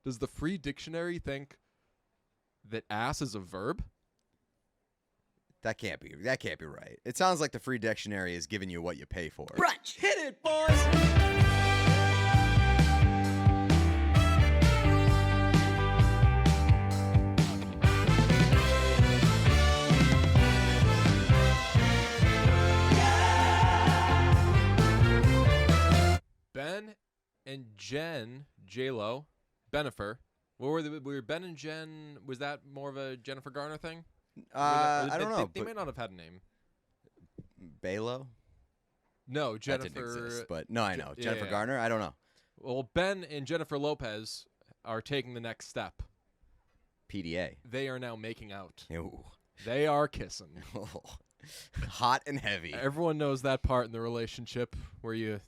Does the free dictionary think that ass is a verb? That can't be right. It sounds like the free dictionary is giving you what you pay for. Brunch. Hit it, boys. Ben and Jen, J-Lo, Bennifer. What were Ben and Jen? Was that more of a Jennifer Garner thing? I don't know. They may not have had a name. Balo? No, That Jennifer. didn't exist, but no, I know. Yeah, Jennifer yeah. Garner? I don't know. Well, Ben and Jennifer Lopez are taking the next step. PDA. They are now making out. Ew. They are kissing. Hot and heavy. Everyone knows that part in the relationship where you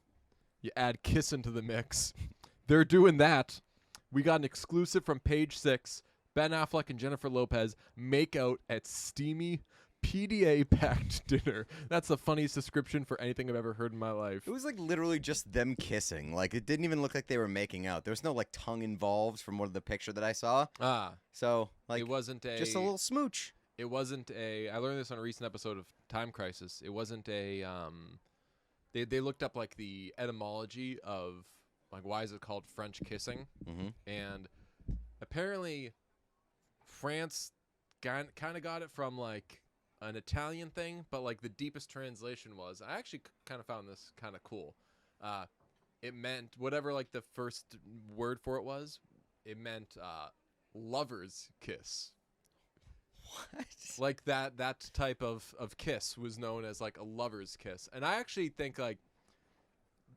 add kissing to the mix. They're doing that. We got an exclusive from Page 6. Ben Affleck and Jennifer Lopez make out at steamy PDA-packed dinner. That's the funniest description for anything I've ever heard in my life. It was like literally just them kissing. Like it didn't even look like they were making out. There was no like tongue involved from what the picture that I saw. So like it wasn't just a little smooch. It wasn't a. I learned this on a recent episode of Time Crisis. It wasn't a. They looked up like the etymology of like why is it called French kissing, and apparently France kind of got it from like an Italian thing, but like the deepest translation was. I actually kind of found this kind of cool. It meant whatever like the first word for it was. It meant lover's kiss. What? Like that type of kiss was known as like a lover's kiss. And I actually think like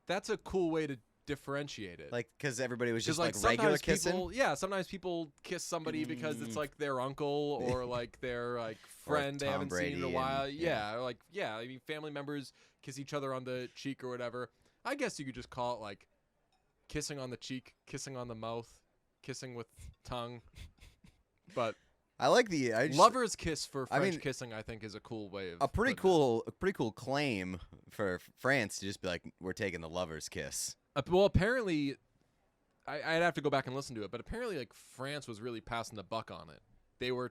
that's a cool way to differentiate it. Like because everybody was just like regular kissing. Sometimes people kiss somebody because it's like their uncle or like their like friend they Tom haven't Brady seen in a while. and- I mean family members kiss each other on the cheek or whatever. I guess you could just call it like kissing on the cheek, kissing on the mouth, kissing with tongue. But I like the lover's kiss for I French mean, kissing, I think, is a cool way of a pretty putting it. cool claim for France to just be like we're taking the lover's kiss. Well, apparently, I'd have to go back and listen to it, but apparently, like France was really passing the buck on it. They were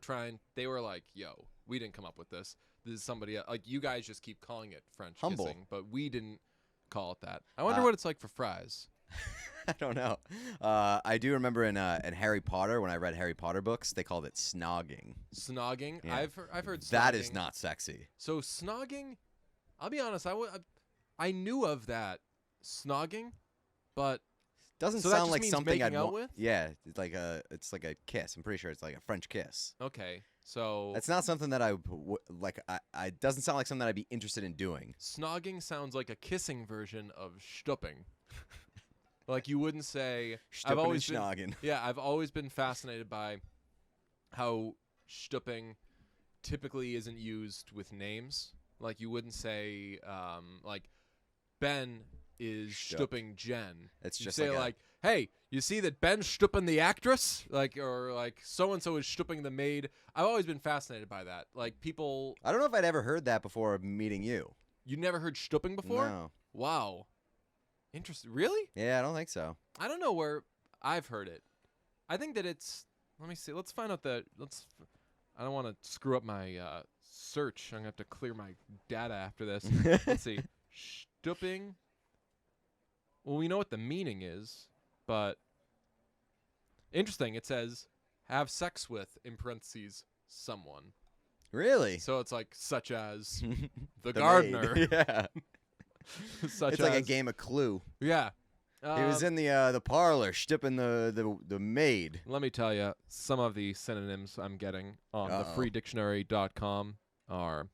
like, "Yo, we didn't come up with this. This is somebody else. Like you guys just keep calling it French Humble. kissing, but we didn't call it that." I wonder what it's like for fries. I don't know. I do remember in Harry Potter when I read Harry Potter books, they called it snogging. Snogging. Yeah. I've heard snogging. That is not sexy. So snogging, I'll be honest. I knew of that snogging, but Doesn't So that sound just like means something making I'd out want. with? Yeah, it's like a kiss. I'm pretty sure it's like a French kiss. okay. So It's not something that I like. I doesn't sound like something that I'd be interested in doing. snogging sounds like a kissing version of stupping. Like you wouldn't say. I've Stupping always and been, schnogging. yeah, I've always been fascinated by how stupping typically isn't used with names. Like you wouldn't say like Ben is Stupp. stupping Jen. It's You just say like hey, you see that Ben's stupping the actress, like or like so and so is stupping the maid. I've always been fascinated by that. Like people, I don't know if I'd ever heard that before meeting you. you never heard stupping before? No. Wow, interesting. Really? Yeah, I don't think so. I don't know where I've heard it. I think that it's. Let me see. Let's find out that. I don't want to screw up my search. I'm gonna have to clear my data after this. Let's see. Stupping. Well, we know what the meaning is, but interesting. It says have sex with in parentheses someone. Really? So it's like such as the maid. gardener. Yeah. Such It's like a as- game of Clue. Yeah. He was in the parlor stipping the maid. Let me tell you, some of the synonyms I'm getting on the Uh-oh. freedictionary.com are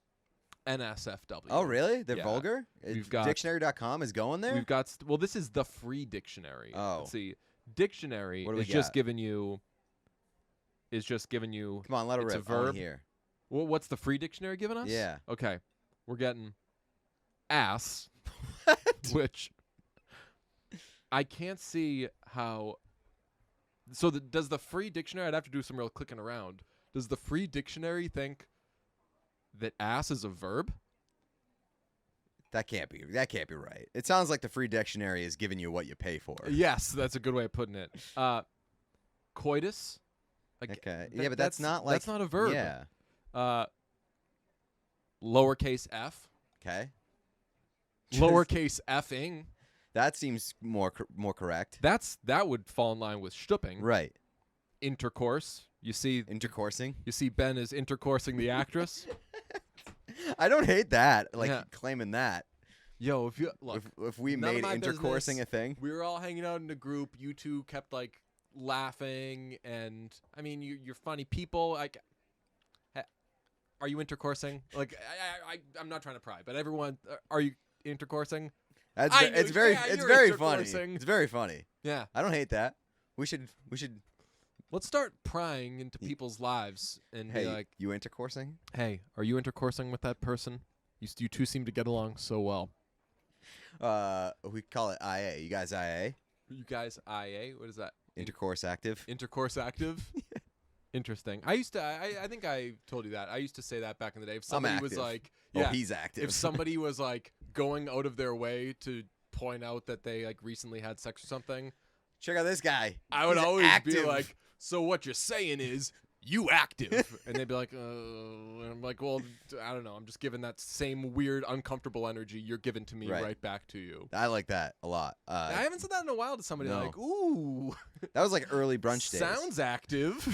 NSFW. Oh, really? They're Yeah. vulgar? We've got- Dictionary.com is going there? We've got well, this is the free dictionary. Oh. Let's see. Dictionary What do we is just got? giving you Come on, let it it's a rip. I wanna verb. hear. What's the free dictionary giving us? Yeah. Okay. We're getting ass, which I can't see how. So does the free dictionary? I'd have to do some real clicking around. Does the free dictionary think that ass is a verb? That can't be right. It sounds like the free dictionary is giving you what you pay for. Yes, that's a good way of putting it. coitus. Like, Okay. Yeah, but that's not like... That's not a verb. Yeah. Lowercase f. Okay. Lowercase effing. That seems more correct. That would fall in line with stupping. Right. Intercourse. You see... Intercoursing? You see Ben is intercoursing the actress. I don't hate that, like claiming that. Yo, if you look, if we made intercoursing a thing, we were all hanging out in a group. You two kept like laughing, and I mean, you're funny people. Like, are you intercoursing? Like, I'm not trying to pry, but everyone, are you intercoursing? It's very funny. It's very funny. Yeah, I don't hate that. We should. Let's start prying into people's lives and be like, you intercoursing? Hey, are you intercoursing with that person? You two seem to get along so well. We call it IA. You guys IA? You guys IA? What is that? Intercourse active. Intercourse active? Interesting. I used to. I think I told you that. I used to say that back in the day. If somebody was like, he's active. If somebody was like going out of their way to point out that they like recently had sex or something, check out this guy. I would always be like, so what you're saying is you active, and they'd be like, and I'm like, well, I don't know. I'm just giving that same weird, uncomfortable energy you're giving to me right back to you. I like that a lot. I haven't said that in a while to somebody. Like, ooh, that was like early brunch days. Sounds active.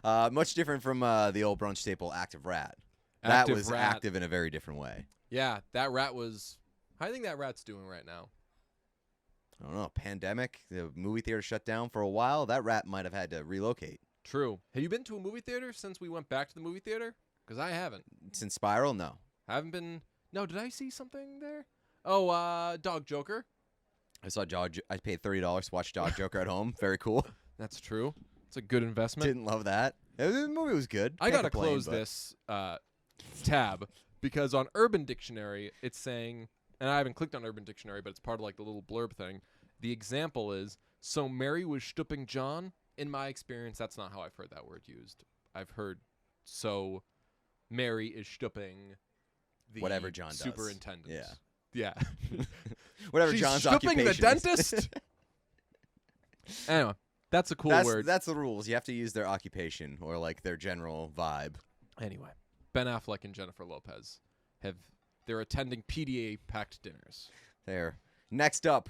Much different from the old brunch staple, active rat. That was active in a very different way. Yeah, that rat was. How do you think that rat's doing right now? I don't know. Pandemic, the movie theater shut down for a while. That rat might have had to relocate. True. Have you been to a movie theater since we went back to the movie theater? Because I haven't. Since Spiral, no. Haven't been. No, did I see something there? Oh, Dog Joker. I saw I paid $30 to watch Dog Joker at home. Very cool. That's true. It's a good investment. Didn't love that. The movie was good. I gotta close this tab because on Urban Dictionary it's saying, and I haven't clicked on Urban Dictionary, but it's part of like the little blurb thing. The example is, so Mary was stupping John. In my experience, that's not how I've heard that word used. I've heard, so Mary is stupping the whatever John does. Superintendent. Yeah. Whatever She's John's occupation the dentist. Anyway, that's a cool word. That's the rules. You have to use their occupation or like their general vibe. Anyway, Ben Affleck and Jennifer Lopez they're attending PDA-packed dinners. There. Next up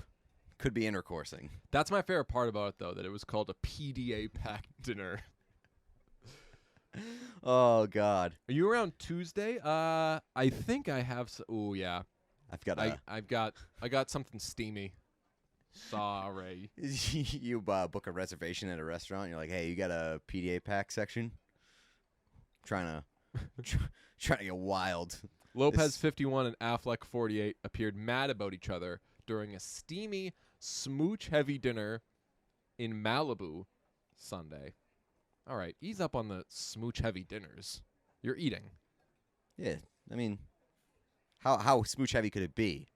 could be intercoursing. That's my favorite part about it, though, that it was called a PDA-packed dinner. Oh God. Are you around Tuesday? I think I have. Oh yeah. I got something steamy. Sorry. You book a reservation at a restaurant. You're like, hey, you got a PDA pack section? Trying to get wild. Lopez 51 and Affleck 48 appeared mad about each other during a steamy, smooch-heavy dinner in Malibu Sunday. All right, ease up on the smooch-heavy dinners. You're eating. Yeah, I mean, how smooch-heavy could it be?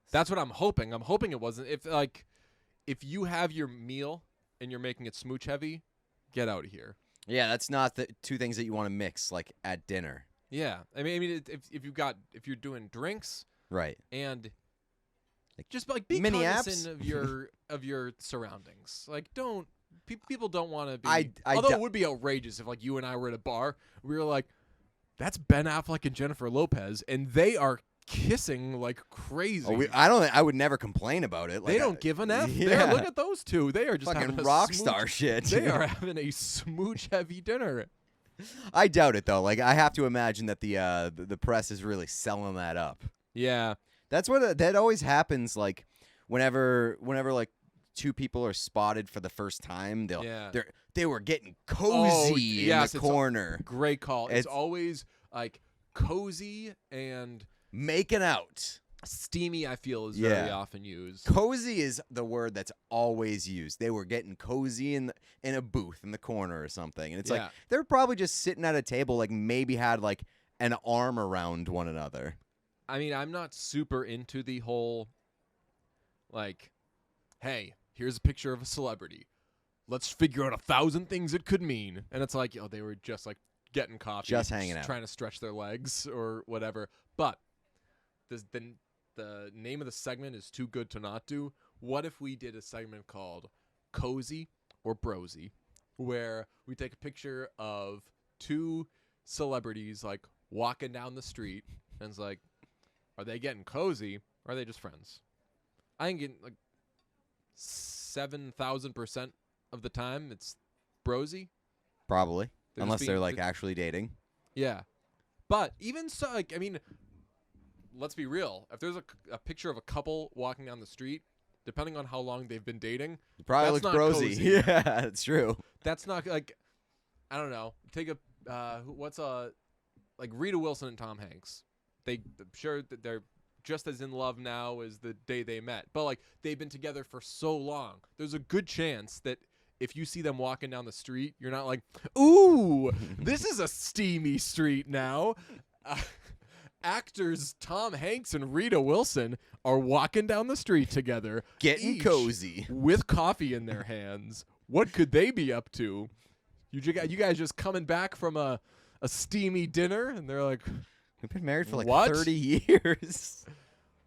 That's what I'm hoping. I'm hoping it wasn't. If you have your meal and you're making it smooch-heavy, get out of here. Yeah, that's not the two things that you want to mix like at dinner. Yeah, I mean, if you're doing drinks, right, and just like be mini cognizant apps? of your surroundings. Like, don't people don't want to be. Although it would be outrageous if like you and I were at a bar, we were like, "That's Ben Affleck and Jennifer Lopez," and they are kissing like crazy. Oh, I would never complain about it. Like, they don't give an F. Yeah. Look at those two. They are just fucking having a rock star shit. They are having a smooch-heavy dinner. I doubt it though. Like I have to imagine that the press is really selling that up. Yeah, that's what that always happens. Like whenever like two people are spotted for the first time, they were getting cozy in the corner. Great call. It's always like cozy and making out. Steamy, I feel, is very often used. Cozy is the word that's always used. They were getting cozy in a booth in the corner or something. And it's like they're probably just sitting at a table, like maybe had like an arm around one another. I mean, I'm not super into the whole like, hey, here's a picture of a celebrity. Let's figure out 1,000 things it could mean. And it's like, they were just like getting coffee. Just hanging out. Trying to stretch their legs or whatever. But the name of the segment is too good to not do. What if we did a segment called Cozy or brosy, where we take a picture of two celebrities like walking down the street, and it's like, are they getting cozy or are they just friends? I think in like 7,000% of the time it's brosy. Probably. They're Unless just they're being- like actually dating. Yeah. But even so, like, I mean, let's be real. If there's a picture of a couple walking down the street, depending on how long they've been dating, It probably that's looks not brosy. cozy. Yeah, that's true. that's not like, I don't know. Take a like Rita Wilson and Tom Hanks. I'm sure that they're just as in love now as the day they met. But like they've been together for so long. There's a good chance that if you see them walking down the street, you're not like, ooh, this is a steamy street now. Actors Tom Hanks and Rita Wilson are walking down the street together, Getting each cozy. with coffee in their hands. What could they be up to? You guys just coming back from a steamy dinner, and they're like, We've been married for like What? 30 years.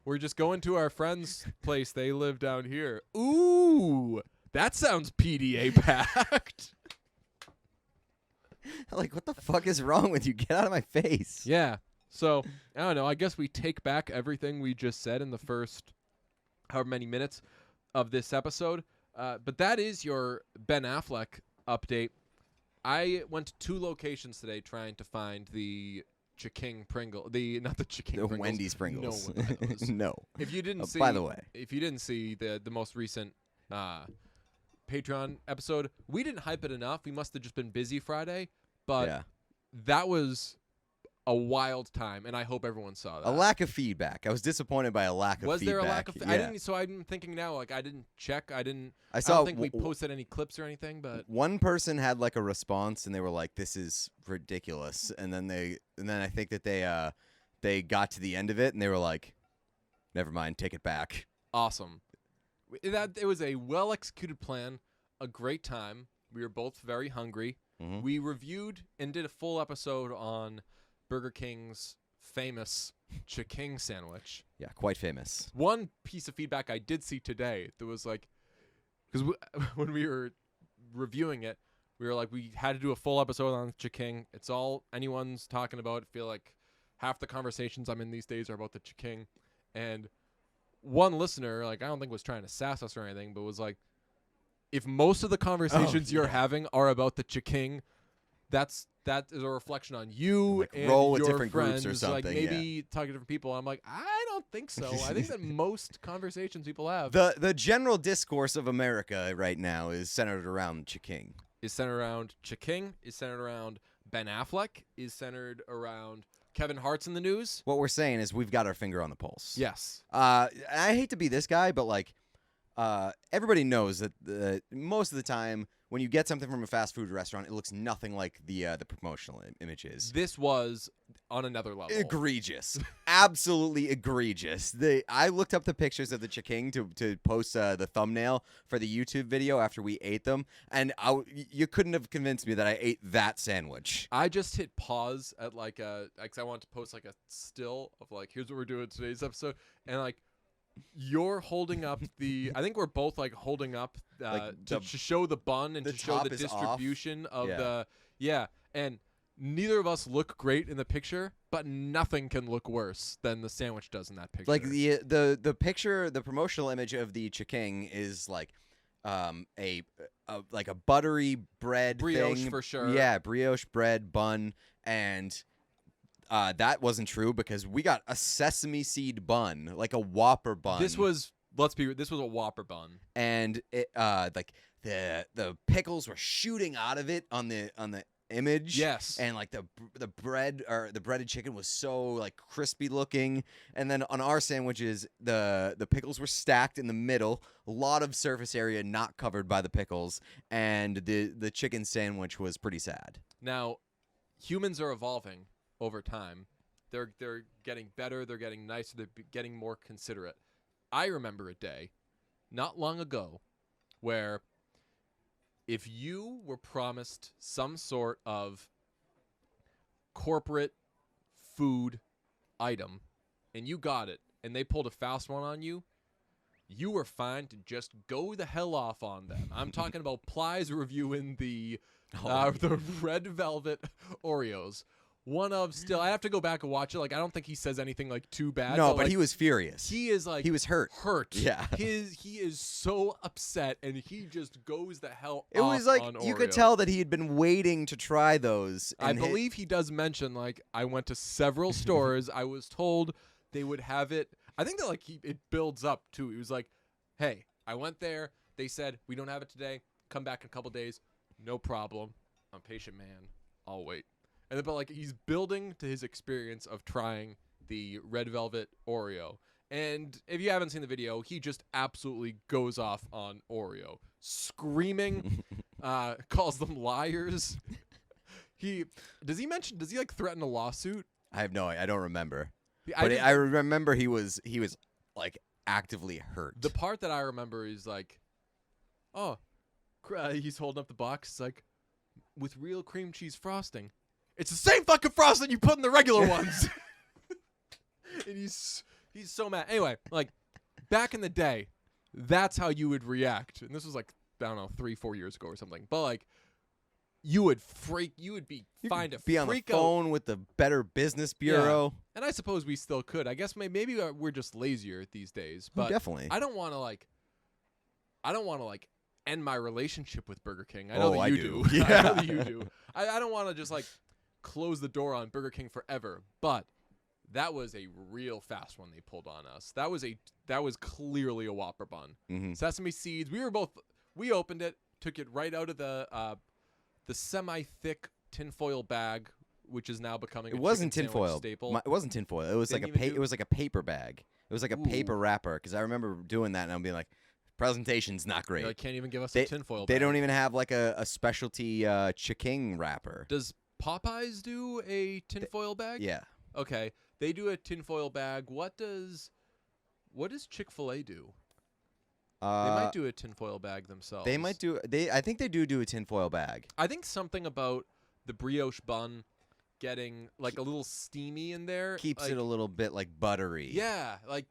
we're just going to our friend's place. They live down here. Ooh, that sounds PDA packed. Like, what the fuck is wrong with you? Get out of my face. Yeah. So, I don't know. I guess we take back everything we just said in the first however many minutes of this episode. But that is your Ben Affleck update. I went to 2 locations today trying to find the Chiking Pringle. Not the Chiking The Pringles. Wendy's Pringles. No one knows. No. If you didn't see, by the way. if you didn't see the most recent Patreon episode, we didn't hype it enough. We must have just been busy Friday, but Yeah. that was a wild time, and I hope everyone saw that. A lack of feedback. I was disappointed by a lack of Was feedback. there a lack of? Yeah. I didn't. So I'm thinking now. Like I didn't check. I saw don't think we w- posted any clips or anything. But one person had like a response and they were like, "This is ridiculous," and then I think that they got to the end of it and they were like, "Never mind, take it back." awesome. It was a well executed plan. A great time. We were both very hungry. Mhm. We reviewed and did a full episode on Burger King's famous Chiking sandwich. Yeah, quite famous. One piece of feedback I did see today that was like, because when we were reviewing it, we were like, we had to do a full episode on Chiking. It's all anyone's talking about. I feel like half the conversations I'm in these days are about the Chiking. And one listener, like I don't think was trying to sass us or anything, but was like, if most of the conversations you're having are about the Chiking, that is a reflection on you Like, and roll with your different groups friends. or Like something, maybe talk to different people. I'm like, I don't think so. I think that most conversations people have The general discourse of America right now is centered around Chiking. is centered around Chiking, is centered around Ben Affleck, is centered around Kevin Hart's in the news. What we're saying is we've got our finger on the pulse. Yes. I hate to be this guy, but like, everybody knows that most of the time when you get something from a fast food restaurant, it looks nothing like the promotional images. This was on another level. Egregious, absolutely egregious. I looked up the pictures of the Chiking to post the thumbnail for the YouTube video after we ate them, and you couldn't have convinced me that I ate that sandwich. I just hit pause at like because I wanted to post like a still of like, here's what we're doing in today's episode, and like you're holding up I think we're both like holding up to show the bun and the to show the top is off. distribution of Yeah. and neither of us look great in the picture, but nothing can look worse than the sandwich does in that picture. Like the picture, the promotional image of the Chiking is like a like a buttery bread brioche thing. for sure. Yeah, brioche bread bun, and that wasn't true because we got a sesame seed bun, like a Whopper bun. This was a Whopper bun, and it like the pickles were shooting out of it on the image. Yes. And like the bread or the breaded chicken was so like crispy looking, and then on our sandwiches the pickles were stacked in the middle, a lot of surface area not covered by the pickles, and the chicken sandwich was pretty sad. Now, humans are evolving over time. They're getting better, they're getting nicer, they're getting more considerate. I remember a day not long ago where if you were promised some sort of corporate food item and you got it and they pulled a fast one on you, you were fine to just go the hell off on them. I'm talking about Plies reviewing the red velvet Oreos. One of still, I have to go back and watch it. Like, I don't think he says anything like too bad. No, but like, he was furious. He is like he was hurt. Yeah, he is so upset, and he just goes the hell. It was like you could tell that he had been waiting to try those. I believe he does mention like I went to several stores. I was told they would have it. I think that like it builds up too. He was like, "Hey, I went there. They said we don't have it today. Come back in a couple days. No problem. I'm a patient man. I'll wait." And then, but like he's building to his experience of trying the red velvet Oreo. And if you haven't seen the video, he just absolutely goes off on Oreo, screaming, calls them liars. Does he like threaten a lawsuit? I don't remember. I remember he was like actively hurt. The part that I remember is like, he's holding up the box. It's like, with real cream cheese frosting. It's the same fucking frosting you put in the regular ones. And he's so mad. Anyway, like back in the day, that's how you would react. And this was like, I don't know, 3-4 years ago or something. But like you would be fine to be on the phone with the Better Business Bureau. Yeah. And I suppose we still could. I guess maybe we're just lazier these days. But definitely. I don't want to like end my relationship with Burger King. I know that you do. Yeah. I know that you do. I don't want to just like close the door on Burger King forever, but that was a real fast one they pulled on us. That was clearly a Whopper bun. Mm-hmm. Sesame seeds. We opened it, took it right out of the semi-thick tinfoil bag, which is now becoming a wasn't chicken tinfoil staple. It wasn't tinfoil. It was like it was like a paper bag. It was like a paper wrapper because I remember doing that and I'm being like, presentation's not great. They can't even give us a tinfoil bag. They don't even have like a specialty chicken wrapper. Does Popeyes do a tinfoil bag? Yeah. Okay. They do a tinfoil bag. What does Chick-fil-A do? They might do a tinfoil bag themselves. They might do. I think they do a tinfoil bag. I think something about the brioche bun getting like a little steamy in there Keeps it a little bit like buttery. Yeah, like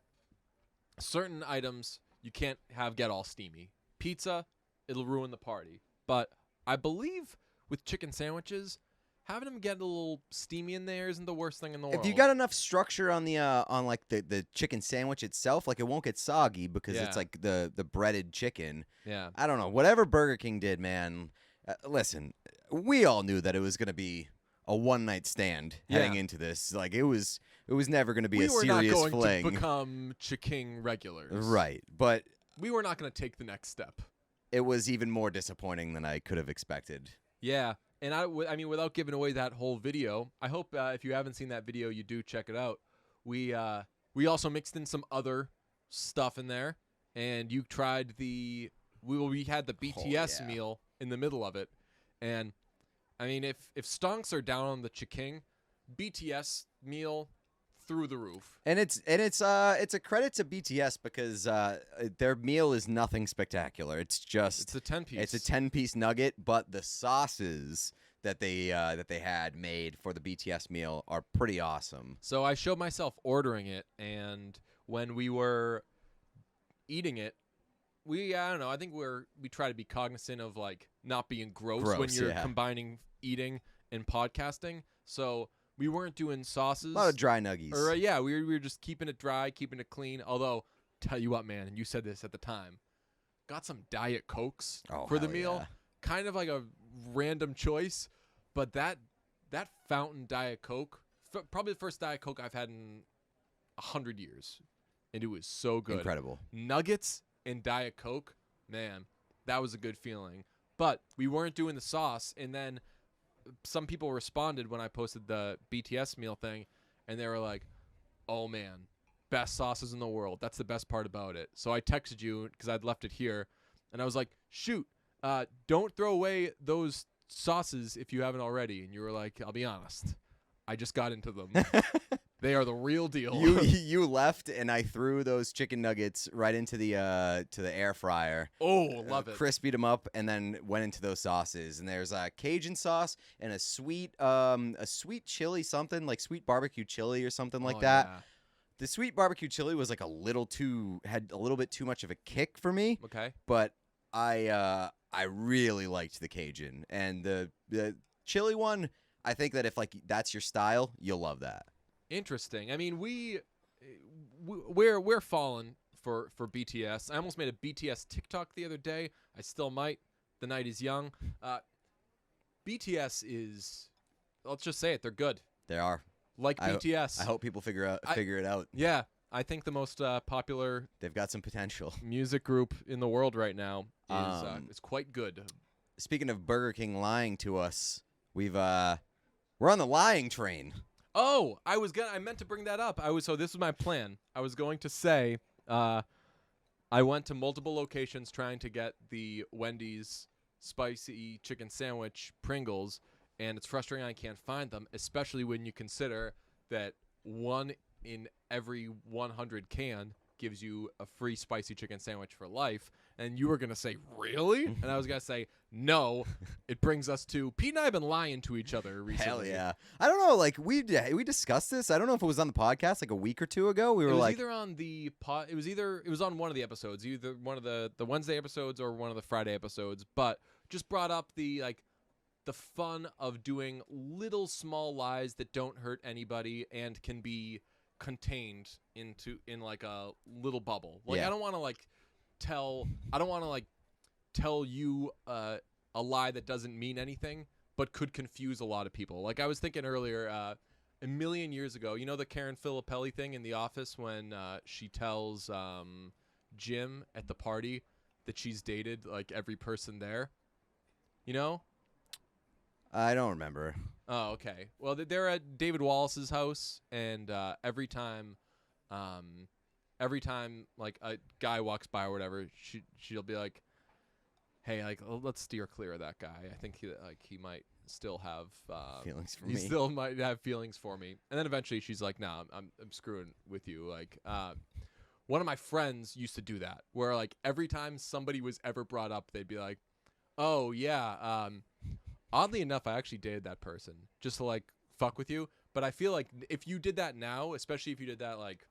certain items you can't get all steamy. Pizza, it'll ruin the party. But I believe with chicken sandwiches, having them get a little steamy in there isn't the worst thing in the world. If you got enough structure on the like the chicken sandwich itself, like it won't get soggy because it's like the breaded chicken. Yeah. I don't know. Whatever Burger King did, man. Listen, we all knew that it was going to be a one-night stand heading into this. Like it was never going to be a serious fling. We were not going to become Chiking regulars. Right. But we were not going to take the next step. It was even more disappointing than I could have expected. Yeah. And I mean, without giving away that whole video, I hope if you haven't seen that video, you do check it out. We also mixed in some other stuff in there, and you tried we had the BTS meal in the middle of it, and I mean, if stonks are down on the Chiking, BTS meal through the roof. And it's a credit to BTS because their meal is nothing spectacular. It's a 10-piece. It's a 10-piece nugget, but the sauces that they had made for the BTS meal are pretty awesome. So I showed myself ordering it, and when we were eating it, I don't know. I think we try to be cognizant of like not being gross when you're combining eating and podcasting. So we weren't doing sauces. A lot of dry nuggies. Or we were just keeping it dry, keeping it clean. Although, tell you what, man, and you said this at the time, got some Diet Cokes for the meal. Yeah. Kind of like a random choice, but that fountain Diet Coke, probably the first Diet Coke I've had in 100 years, and it was so good. Incredible. Nuggets and Diet Coke, man, that was a good feeling. But we weren't doing the sauce, and then some people responded when I posted the BTS meal thing, and they were like, "Oh man, best sauces in the world. That's the best part about it." So I texted you because I'd left it here, and I was like, "Shoot, don't throw away those sauces if you haven't already." And you were like, "I'll be honest, I just got into them. They are the real deal." You left, and I threw those chicken nuggets right into the air fryer. Oh, love it. Crispied them up, and then went into those sauces. And there's a Cajun sauce and a sweet chili something, like sweet barbecue chili or something like that. Yeah. The sweet barbecue chili was like had a little bit too much of a kick for me. Okay. But I really liked the Cajun, and the chili one. I think that if like that's your style, you'll love that. Interesting. I mean, we're falling for BTS. I almost made a BTS TikTok the other day. I still might. The night is young. BTS is, let's just say it, they're good. They are. Like BTS. I hope people figure it out. Yeah, I think the most popular. They've got some potential. Music group in the world right now is quite good. Speaking of Burger King lying to us, we're on the lying train. Oh, I meant to bring that up. So this was my plan. I was going to say, I went to multiple locations trying to get the Wendy's spicy chicken sandwich Pringles, and it's frustrating I can't find them, especially when you consider that 1 in every 100 can gives you a free spicy chicken sandwich for life. And you were going to say, really? And I was going to say, no. It brings us to, Pete and I have been lying to each other recently. Hell yeah. I don't know, like, we discussed this. I don't know if it was on the podcast like a week or two ago. We were like. It was on one of the episodes, either one of the Wednesday episodes or one of the Friday episodes, but just brought up the fun of doing little small lies that don't hurt anybody and can be contained in like a little bubble. Like, yeah. I don't want to tell you a lie that doesn't mean anything but could confuse a lot of people. Like I was thinking earlier, a million years ago, you know the Karen Filippelli thing in The Office when she tells Jim at the party that she's dated like every person there? You know? I don't remember. Oh, okay. Well, they're at David Wallace's house, and every time like a guy walks by or whatever, she'll be like, "Hey, like let's steer clear of that guy. I think he might still have feelings for me. He still might have feelings for me." And then eventually she's like, "Nah, I'm screwing with you." Like one of my friends used to do that, where like every time somebody was ever brought up, they'd be like, "Oh yeah, oddly enough, I actually dated that person just to like fuck with you." But I feel like if you did that now, especially if you did that like,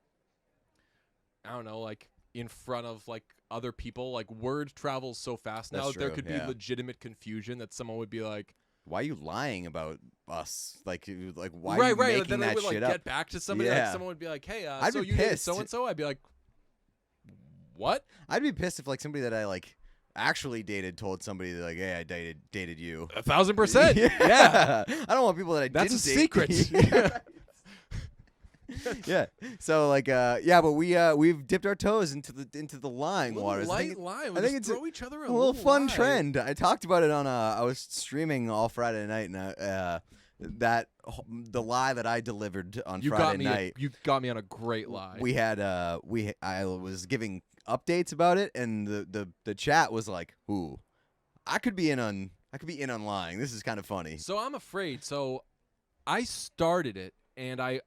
I don't know, like in front of like other people, like word travels so fast now. That's There true, could be yeah. legitimate confusion that someone would be like, "Why are you lying about us? Like why right, are you right. making Then that it would shit like up?" get back to somebody. Yeah. Like someone would be like, "Hey, I'd so be you dated pissed. so and so?" I'd be like, "What?" I'd be pissed if like somebody that I like actually dated told somebody that, like, "Hey, I dated you." 1,000%. Yeah. I don't want people that I That's a didn't date. secret. Yeah. So like yeah, but we've dipped our toes into the lying waters. Light lie. I think it's throw each other a little fun lie. trend. I talked about it on I was streaming all Friday night, and the lie that I delivered on Friday night. You got me on a great lie. We had I was giving updates about it, and the chat was like, "Ooh, I could be in on lying. This is kind of funny." So I'm afraid. So I started it, and I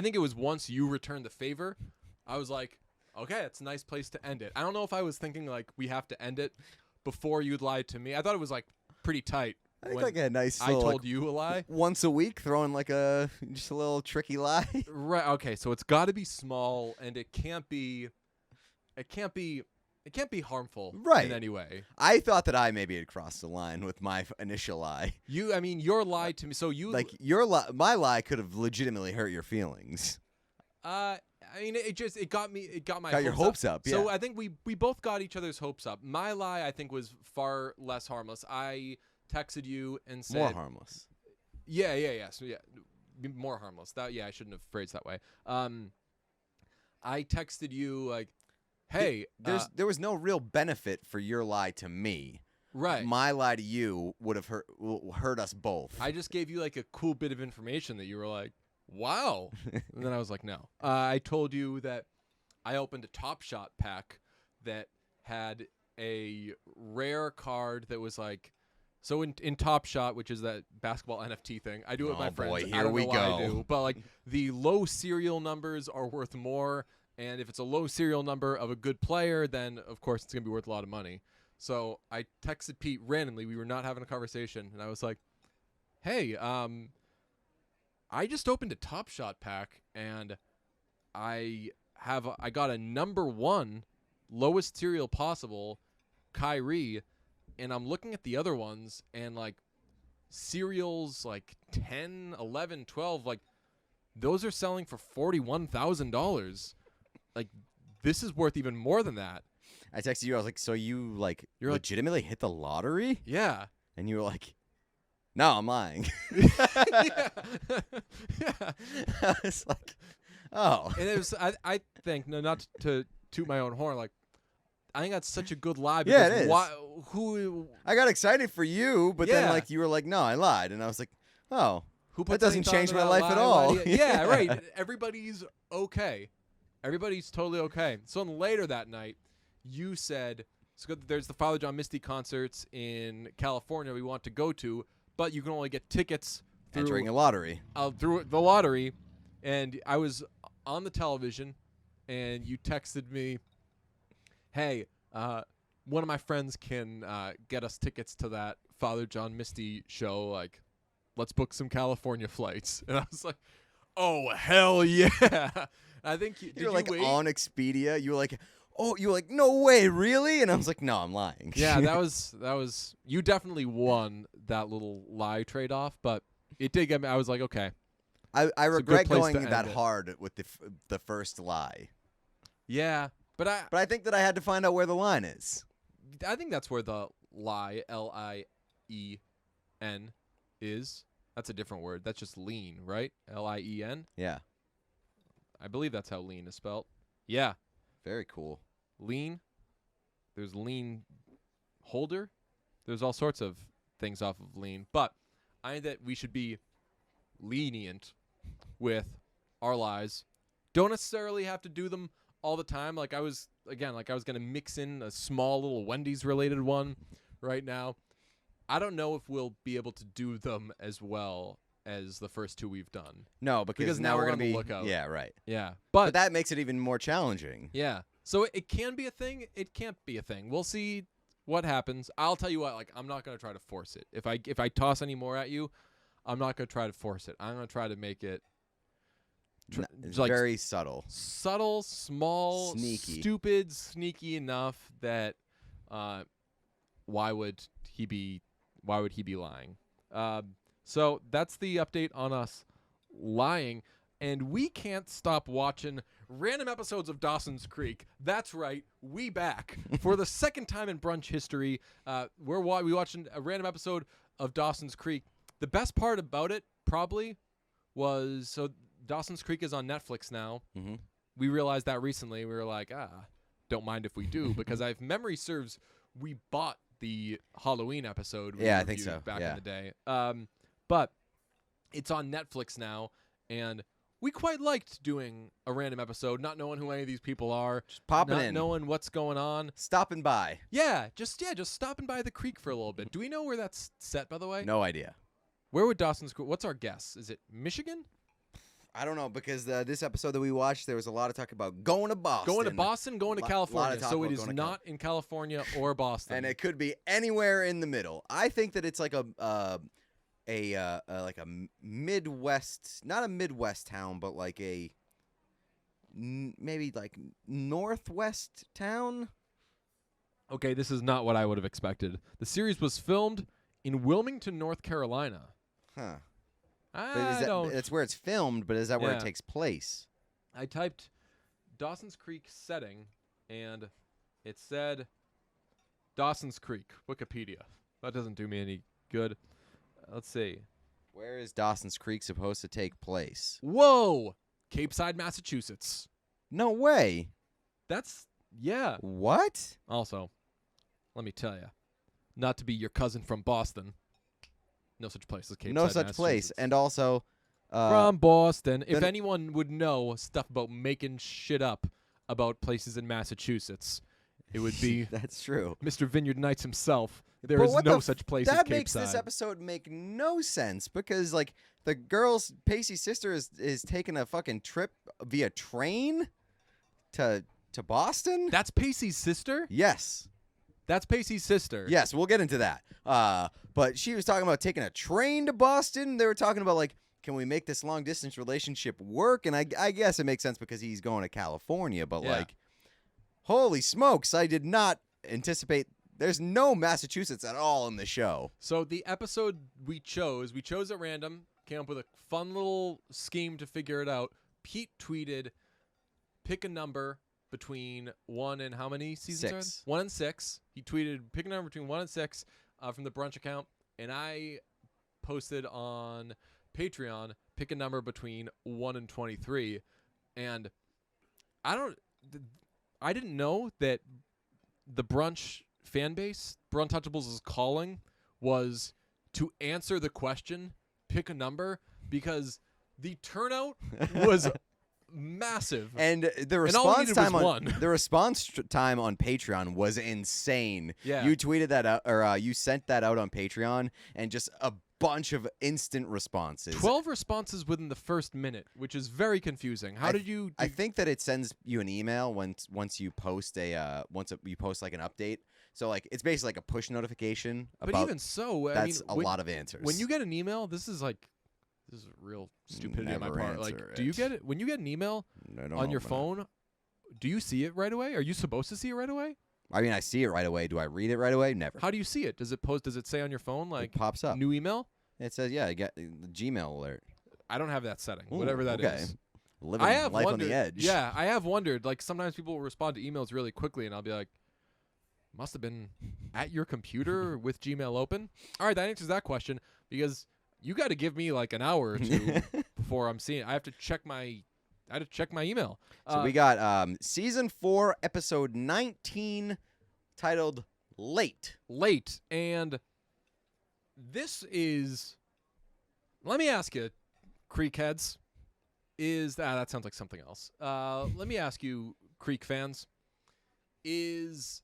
think it was once you returned the favor, I was like, okay, it's a nice place to end it. I don't know if I was thinking like we have to end it before you'd lied to me. I thought it was like pretty tight. I think like a nice I little, told like, you a lie once a week, throwing like just a little tricky lie. Right. Okay. So it's got to be small, and it can't be harmful in any way. I thought that I maybe had crossed the line with my initial lie. Your lie to me. So you like my lie could have legitimately hurt your feelings. I mean, it got my got your hopes up. Yeah. So I think we both got each other's hopes up. My lie, I think, was far less harmless. I texted you and said more harmless. Yeah. So yeah, more harmless. I shouldn't have phrased that way. I texted you like, "Hey, there was no real benefit for your lie to me. Right. My lie to you would have hurt us both. I just gave you like a cool bit of information that you were like, wow. And then I was like, no. I told you that I opened a Top Shot pack that had a rare card that was like, so in Top Shot, which is that basketball NFT thing, I do it with my friends. Boy, I here don't we know why go. I do, but like the low serial numbers are worth more. And if it's a low serial number of a good player, then of course it's going to be worth a lot of money. So I texted Pete randomly. We were not having a conversation. And I was like, hey, I just opened a Top Shot pack, and I got a number 1 lowest cereal possible, Kyrie, and I'm looking at the other ones and like cereals like 10, 11, 12, like those are selling for $41,000. Like this is worth even more than that. I texted you. I was like, so you're You're legitimately hit the lottery? Yeah. And you were like, no, I'm lying. Yeah. I was like, oh. And it was, I think, no, not to toot my own horn, like, I think that's such a good lie. Yeah, Because it is. Who I got excited for you, but then Yeah. like you were like, no, I lied. And I was like, oh. That That doesn't change my life at all. Yeah, right. Everybody's okay. Everybody's totally okay. So then later that night, you said, there's the Father John Misty concerts in California we want to go to, but you can only get tickets Entering a lottery. through the lottery. And I was on the television, and you texted me, hey, one of my friends can get us tickets to that Father John Misty show. Like, let's book some California flights. And I was like, oh, hell yeah. I think did You're you like wait? on Expedia. You were like, oh, you were like, no way, really? And I was like, no, I'm lying. Yeah, that was you definitely won that little lie trade off, but it did get me. I was like, okay. I good regret place going to end that it. hard with the first lie. Yeah, but But I think that I had to find out where the line is. I think that's where the lie, L-I-E-N, is. That's a different word. That's just lean, right? L-I-E-N? Yeah. I believe that's how lean is spelled. Yeah. Very cool. Lean. There's lean holder. There's all sorts of things off of lean. But I think that we should be lenient with our lies. Don't necessarily have to do them all the time. Like I was going to mix in a small little Wendy's related one right now. I don't know if we'll be able to do them as well as the first 2 we've done. No, because now we're we're on gonna the be lookout. Yeah, right. Yeah. But that makes it even more challenging. Yeah. So it can be a thing. It can't be a thing. We'll see what happens. I'll tell you what, like, I'm not going to try to force it. If I toss any more at you, I'm not going to try to force it. I'm going to try to make it It's like very subtle. subtle, small, Sneaky. stupid, sneaky enough that why would he be lying? So that's the update on us lying. And we can't stop watching random episodes of Dawson's Creek. That's right, we back for the second time in brunch history. We watching a random episode of Dawson's Creek. The best part about it probably was Dawson's Creek is on Netflix now. Mm-hmm. We realized that recently. We were like, don't mind if we do, because if memory serves, we bought the Halloween episode. We Yeah, I think reviewed so. Back Yeah. in the day. But it's on Netflix now, and we quite liked doing a random episode, not knowing who any of these people are, Just popping not in. knowing what's going on. Stopping by. Yeah, just stopping by the creek for a little bit. Do we know where that's set, by the way? No idea. Where would Dawson's Creek? What's our guess? Is it Michigan? I don't know, because this episode that we watched, there was a lot of talk about going to Boston. Going to Boston, going to Lot California. of talk So it about is going to not in California or Boston. And it could be anywhere in the middle. I think that it's like a Midwest, not a Midwest town, but like a maybe like Northwest town. Okay, this is not what I would have expected. The series was filmed in Wilmington, North Carolina. Huh. I don't. That's where it's filmed, but is that where Yeah. it takes place? I typed Dawson's Creek setting, and it said Dawson's Creek, Wikipedia. That doesn't do me any good. Let's see. Where is Dawson's Creek supposed to take place? Whoa! Cape Side, Massachusetts. No way. Yeah. What? Also, let me tell you, not to be your cousin from Boston. No such place as Cape No Side, such place. Massachusetts. And also, From Boston. If then- anyone would know stuff about making shit up about places in Massachusetts, it would be that's true. Mr. Vineyard Knights himself. There But is what no the such place as That Cape makes Side. this episode make no sense, because like the girl's Pacey's sister is taking a fucking trip via train to Boston. That's Pacey's sister? Yes. That's Pacey's sister. Yes, we'll get into that. But she was talking about taking a train to Boston. They were talking about like can we make this long distance relationship work? And I guess it makes sense because he's going to California, but like, holy smokes, I did not anticipate. There's no Massachusetts at all in the show. So the episode we chose at random, came up with a fun little scheme to figure it out. Pete tweeted, pick a number between 1 and how many seasons? 6. 1 and 6. He tweeted, pick a number between 1 and 6 from the brunch account. And I posted on Patreon, pick a number between 1 and 23. And I didn't know that the brunch fan base, Bruntouchables' calling, was to answer the question, pick a number, because the turnout was massive. And the response time on Patreon was insane. Yeah. You tweeted that out, or you sent that out on Patreon, and just a bunch of instant responses. 12 responses within the first minute, which is very confusing. How did you? I think that it sends you an email once you post you post like an update. So like it's basically like a push notification. But even so, that's a lot of answers. When you get an email, this is real stupidity on my part. Like, do you get it when you get an email on your phone? Do you see it right away? Are you supposed to see it right away? I mean, I see it right away. Do I read it right away? Never. How do you see it? Does it say on your phone like it pops up? New email? It says, yeah, I get the Gmail alert. I don't have that setting. Ooh, whatever that okay. is. Living life on the edge. Yeah, I have wondered. Like sometimes people will respond to emails really quickly, and I'll be like, must have been at your computer with Gmail open. All right, that answers that question, because you got to give me like an hour or two before I'm seeing it. I have to check my email. So we got season 4, episode 19, titled Late. And this is, let me ask you, Creek heads, that sounds like something else. Let me ask you, Creek fans, is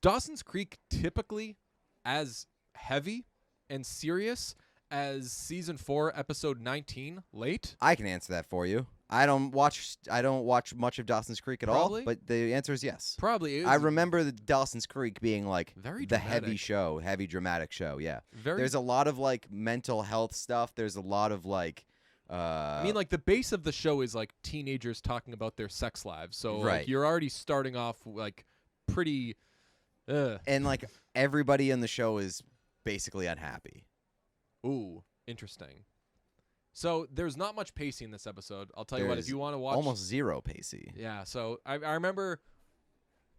Dawson's Creek typically as heavy and serious as season 4, episode 19, Late? I can answer that for you. I don't watch much of Dawson's Creek at all, but the answer is yes. Probably. I remember the Dawson's Creek being like very the dramatic. heavy dramatic show. Yeah. There's a lot of like mental health stuff. There's a lot of like. I mean, like the base of the show is like teenagers talking about their sex lives. So right. like, you're already starting off like pretty. And like everybody in the show is basically unhappy. Ooh, interesting. So there's not much Pacey in this episode. I'll tell you what, if you want to watch... almost zero Pacey. Yeah, so I remember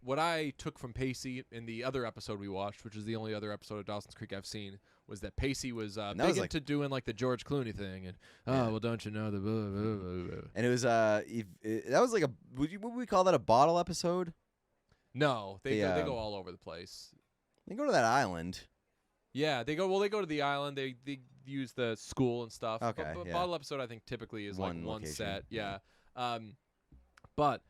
what I took from Pacey in the other episode we watched, which is the only other episode of Dawson's Creek I've seen, was that Pacey was big into doing like the George Clooney thing. And, well, don't you know the... Blah, blah, blah, blah. And it was, that was like would we call that a bottle episode? No, they go all over the place. They go to that island. Yeah, they go to the island. They use the school and stuff. Okay, but yeah. Bottle episode, I think, typically is one like one location. set. Yeah. But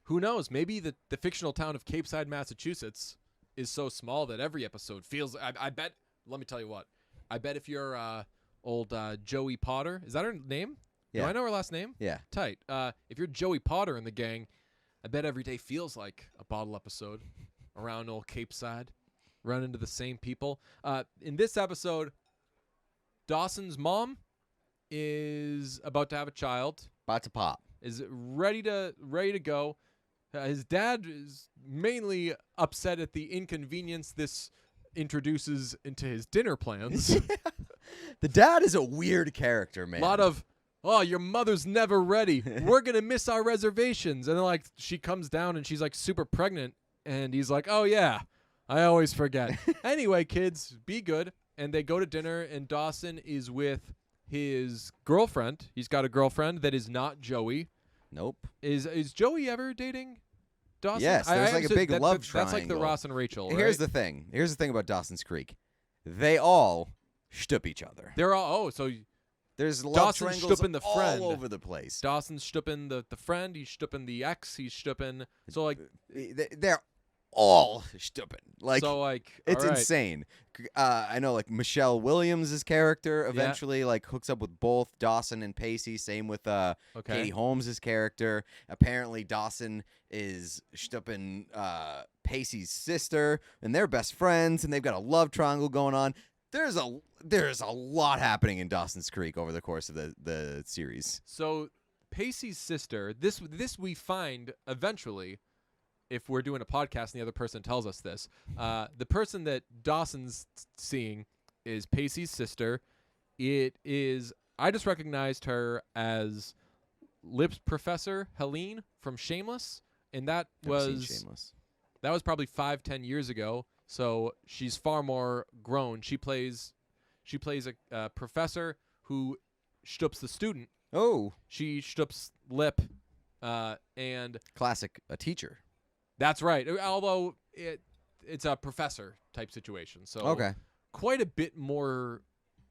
who knows? Maybe the fictional town of Cape Side, Massachusetts is so small that every episode feels... I bet... Let me tell you what. I bet if you're old Joey Potter... Is that her name? Yeah. Do I know her last name? Yeah. Tight. If you're Joey Potter in the gang, I bet every day feels like a bottle episode around old Cape Side. Run into the same people. In this episode, Dawson's mom is about to have a child. About to pop. Is ready to go. His dad is mainly upset at the inconvenience this introduces into his dinner plans. The dad is a weird character, man. A lot of, oh, your mother's never ready. We're going to miss our reservations. And then, like, she comes down and she's, like, super pregnant. And he's like, oh, yeah. I always forget. Anyway, kids, be good. And they go to dinner, and Dawson is with his girlfriend. He's got a girlfriend that is not Joey. Nope. Is Joey ever dating Dawson? Yes, there's like a big love triangle. That's like the Ross and Rachel, right? Here's the thing about Dawson's Creek. They all shtup each other. They're all, so there's love Dawson's triangles shtupping the friend. all over the place. Dawson's shtupping the friend. He's shtupping the ex. He's shtupping. So, like... They're all stupid. Like, so, like, it's right. insane. I know, like, Michelle Williams' character eventually like hooks up with both Dawson and Pacey. Same with Katie Holmes' character. Apparently, Dawson is stupping Pacey's sister, and they're best friends, and they've got a love triangle going on. there's a lot happening in Dawson's Creek over the course of the series. So Pacey's sister, this we find eventually, if we're doing a podcast and the other person tells us this, the person that Dawson's seeing is Pacey's sister. It is, I just recognized her as Lips Professor Helene from Shameless, and that was probably 5-10 years ago. So she's far more grown. She plays a professor who shtups the student. Oh, She shtups Lip, and classic, a teacher. that's right. Although it's a professor type situation. So Okay. quite a bit more.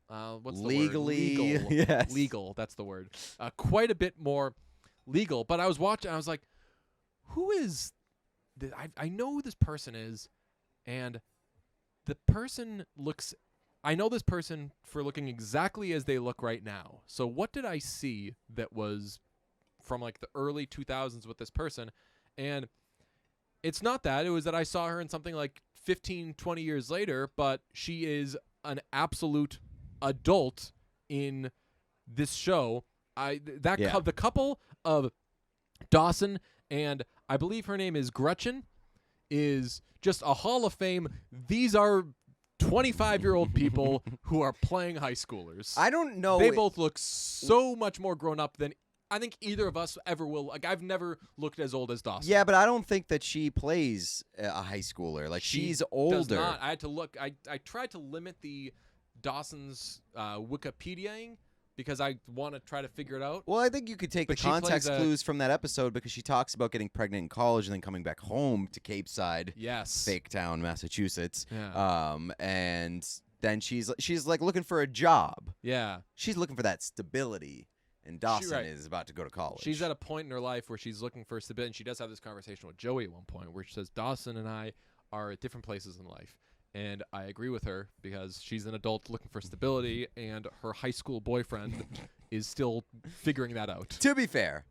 What's the Legally, word? Legal. yes. Legal. That's the word. Quite a bit more legal. But I was watching. I was like, who is? I know who this person is, and the person looks. I know this person for looking exactly as they look right now. So what did I see that was from like the early 2000s with this person? And it's not that. It was that I saw her in something like 15, 20 years later, but she is an absolute adult in this show. The couple of Dawson and I believe her name is Gretchen is just a Hall of Fame. These are 25-year-old people who are playing high schoolers. I don't know. They both look so much more grown up than I think either of us ever will. Like, I've never looked as old as Dawson. Yeah, but I don't think that she plays a high schooler. Like, she's older. Does not. I had to look. I tried to limit the Dawson's Wikipediaing because I want to try to figure it out. Well, I think you could take But the she plays context clues from that episode because she talks about getting pregnant in college and then coming back home to Cape Side, Yes. fake town, Massachusetts. Yeah. And then she's like looking for a job. Yeah. She's looking for that stability. And Dawson right. is about to go to college. She's at a point in her life where she's looking for stability, and she does have this conversation with Joey at one point where she says, Dawson and I are at different places in life. And I agree with her because she's an adult looking for stability, and her high school boyfriend is still figuring that out. To be fair,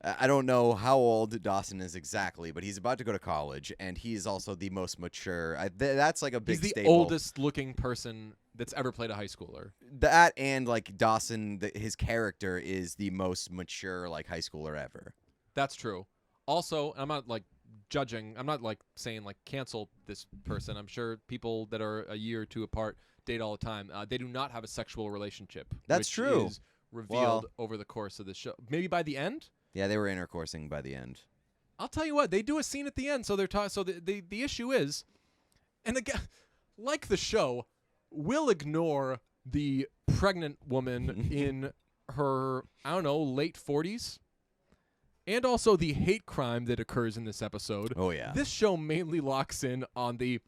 I don't know how old Dawson is exactly, but he's about to go to college, and he's also the most mature. That's like a big He's the staple. oldest looking person that's ever played a high schooler. That and like Dawson, his character is the most mature like high schooler ever. That's true. Also, I'm not like judging. I'm not like saying like cancel this person. I'm sure people that are a year or two apart date all the time. They do not have a sexual relationship. That's which true. Is revealed over the course of the show. Maybe by the end. Yeah, they were intercoursing by the end. I'll tell you what, they do a scene at the end. So they're so the issue is, and again, like the show, we'll ignore the pregnant woman in her late 40s. And also the hate crime that occurs in this episode. Oh, yeah. This show mainly locks in on the,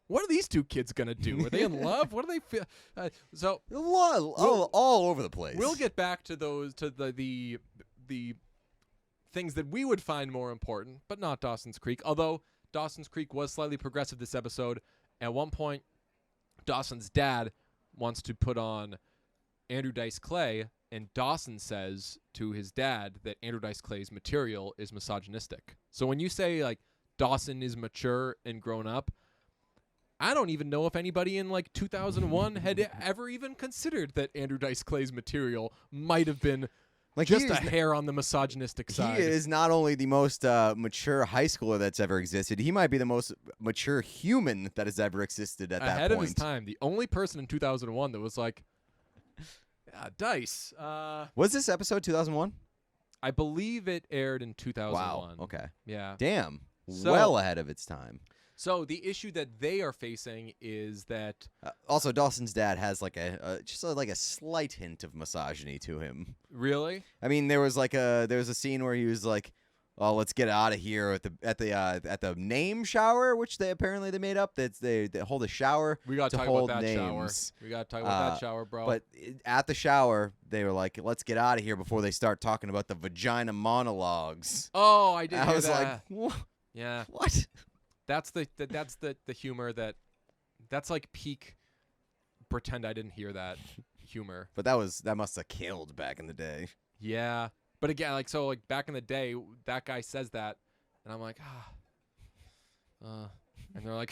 what are these two kids going to do? Are they in love? What do they feel? All over the place. We'll get back to those, to the things that we would find more important, but not Dawson's Creek. Although Dawson's Creek was slightly progressive this episode. At one point, Dawson's dad wants to put on Andrew Dice Clay, and Dawson says to his dad that Andrew Dice Clay's material is misogynistic. So when you say like Dawson is mature and grown up, I don't even know if anybody in like 2001 had ever even considered that Andrew Dice Clay's material might have been like just a hair on the misogynistic side. He is not only the most mature high schooler that's ever existed, he might be the most mature human that has ever existed at that point. Ahead of his time. The only person in 2001 that was like, Dice. Was this episode 2001? I believe it aired in 2001. Wow. Okay. Yeah. Damn. So, well ahead of its time. So the issue that they are facing is that also Dawson's dad has like a slight hint of misogyny to him. Really? I mean, there was a scene where he was like, "Oh, let's get out of here at the name shower," which they made up. They hold a shower. We gotta to talk hold about that names. shower. We gotta talk about that shower, bro. But at the shower, they were like, "Let's get out of here before they start talking about the vagina monologues." Oh, I did. I hear was that. like, "What? Yeah. What?" That's the humor that's like peak. Pretend I didn't hear that humor. But that must have killed back in the day. Yeah. But again, like back in the day, that guy says that, and I'm like, and they're like,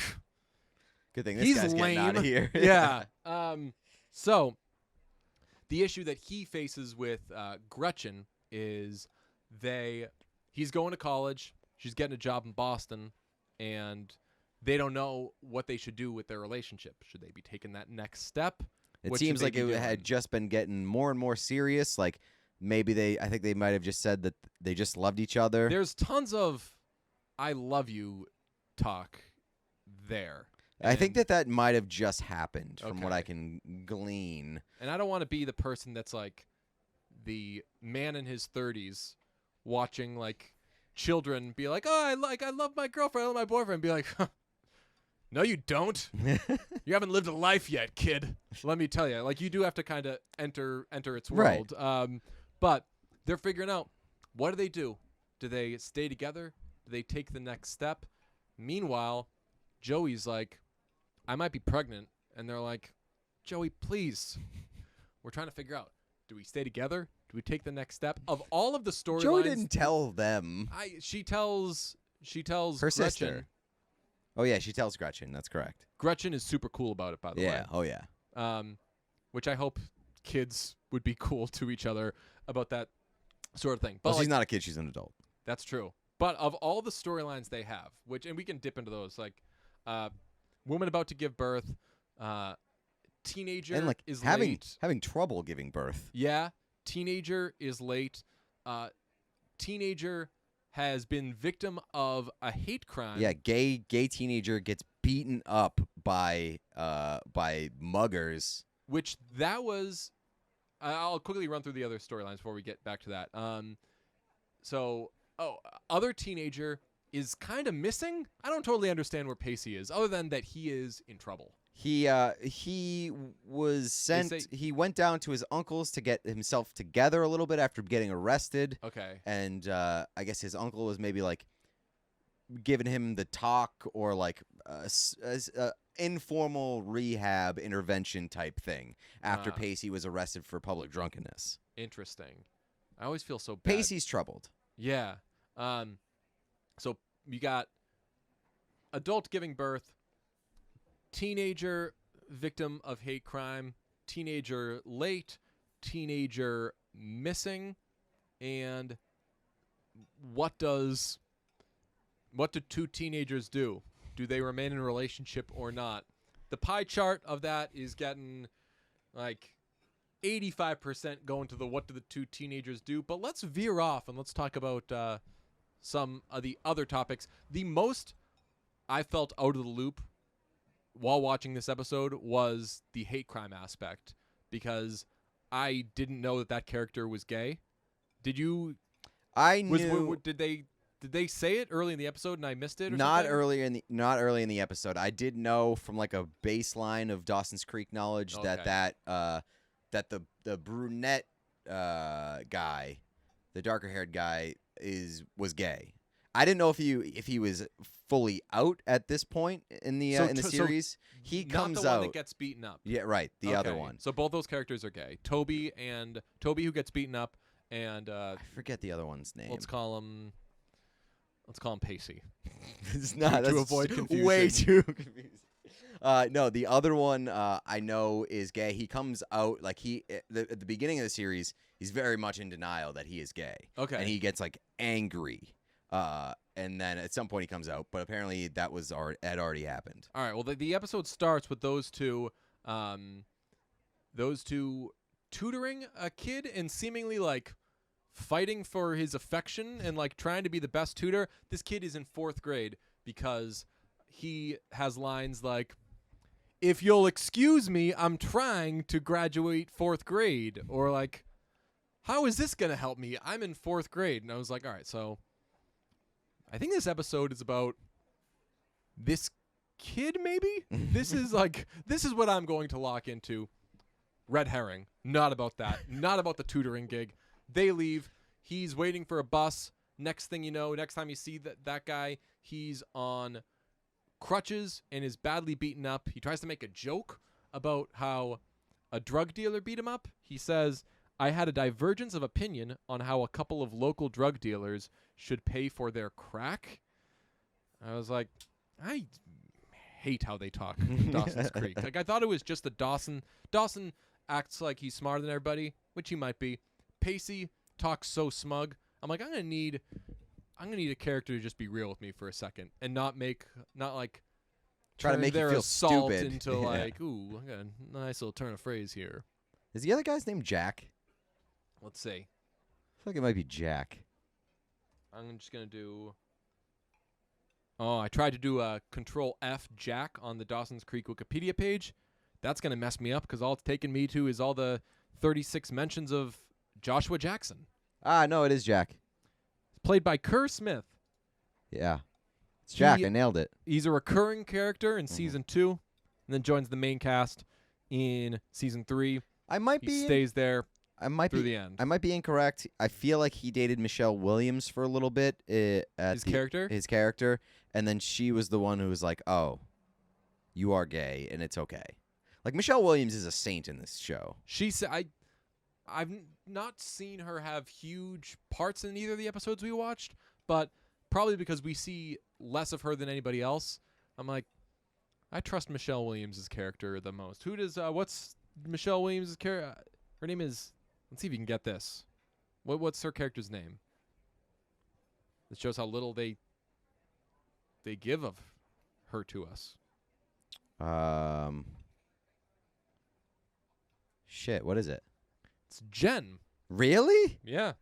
Good thing this He's guy's getting out of lame. here. Yeah. So the issue that he faces with Gretchen is he's going to college. She's getting a job in Boston, and they don't know what they should do with their relationship. Should they be taking that next step? It What seems should like they it be had doing? just been getting more and more serious. Like maybe I think they might have just said that they just loved each other. There's tons of "I love you" talk there. I think And- that might have just happened from what Okay. I can glean. And I don't want to be the person that's like the man in his 30s watching like children be like, "Oh, I love my girlfriend, I love my boyfriend." Be like, huh, "No, you don't. You haven't lived a life yet, kid. Let me tell you. Like you do have to kind of enter its Right. world." But they're figuring out what do? Do they stay together? Do they take the next step? Meanwhile, Joey's like, "I might be pregnant," and they're like, "Joey, please. We're trying to figure out, do we stay together? Do we take the next step?" Of all of the storylines, Joey didn't tell them. she tells Her Gretchen. sister. Oh yeah, she tells Gretchen. That's correct. Gretchen is super cool about it, by the Yeah. Oh yeah. way. Which I hope kids would be cool to each other about that sort of thing. But Well, she's like, not a kid. She's an adult. that's true. But of all the storylines they have, and we can dip into those, like woman about to give birth, teenager And like is having late. having trouble giving birth. Yeah, teenager is late. Teenager has been victim of a hate crime. Yeah, gay teenager gets beaten up by muggers. Which that was. I'll quickly run through the other storylines before we get back to that. Other teenager is kind of missing. I don't totally understand where Pacey is, other than that he is in trouble. He was sent. say- He went down to his uncle's to get himself together a little bit after getting arrested. Okay. And I guess his uncle was maybe like giving him the talk or like informal rehab intervention type thing after Ah. Pacey was arrested for public drunkenness. Interesting. I always feel so bad. Pacey's troubled. Yeah. So you got adult giving birth, teenager victim of hate crime, teenager late, teenager missing, and what do two teenagers do? Do they remain in a relationship or not? The pie chart of that is getting like 85% going to the what do the two teenagers do, but let's veer off and let's talk about some of the other topics. The most I felt out of the loop while watching this episode was the hate crime aspect, because I didn't know that character was gay. Did you? I knew. Did they say it early in the episode and I missed it? Or Not something? not early in the episode. I did know from like a baseline of Dawson's Creek knowledge Okay. that the brunette guy, the darker haired guy, was gay. I didn't know if he was fully out at this point in the So in the so series. He Not comes the one out. that gets beaten up. Yeah, right. The other Okay. one. So both those characters are gay. Toby who gets beaten up, and I forget the other one's name. let's call him Pacey. It's not. to That's avoid way confusion. too confusing. No, the other one I know is gay. He comes out like at the beginning of the series. He's very much in denial that he is gay. Okay. And he gets like angry. And then at some point he comes out, but apparently that had already happened. All right. Well, the episode starts with those two tutoring a kid and seemingly like fighting for his affection and like trying to be the best tutor. This kid is in 4th grade because he has lines like, "If you'll excuse me, I'm trying to graduate 4th grade," or like, "How is this going to help me? I'm in 4th grade." And I was like, all right, so I think this episode is about this kid, maybe? This is what I'm going to lock into. Red herring. Not about that. Not about the tutoring gig. They leave. He's waiting for a bus. Next thing you know, next time you see that guy, he's on crutches and is badly beaten up. He tries to make a joke about how a drug dealer beat him up. He says, "I had a divergence of opinion on how a couple of local drug dealers should pay for their crack." I was like, I hate how they talk in Dawson's Creek. Like, I thought it was just the Dawson. Dawson acts like he's smarter than everybody, which he might be. Pacey talks so smug. I'm like, I'm gonna need a character to just be real with me for a second and not like Try to make you their feel assault stupid. into like, ooh, I got a nice little turn of phrase here. Is the other guy's name Jack? Let's see. I feel like it might be Jack. I'm just gonna do. Oh, I tried to do a Control F Jack on the Dawson's Creek Wikipedia page. That's gonna mess me up because all it's taken me to is all the 36 mentions of Joshua Jackson. No, it is Jack. Played by Kerr Smith. Yeah. It's Jack. I nailed it. He's a recurring character in season 2, and then joins the main cast in season 3. He stays there through the end. I might be incorrect. I feel like he dated Michelle Williams for a little bit. His character, and then she was the one who was like, "Oh, you are gay, and it's okay." Like Michelle Williams is a saint in this show. I've not seen her have huge parts in either of the episodes we watched, but probably because we see less of her than anybody else. I'm like, I trust Michelle Williams' character the most. What's Michelle Williams' character? Her name is, let's see if you can get this. What's her character's name? It shows how little they give of her to us. Shit, what is it? It's Jen. Really? Yeah.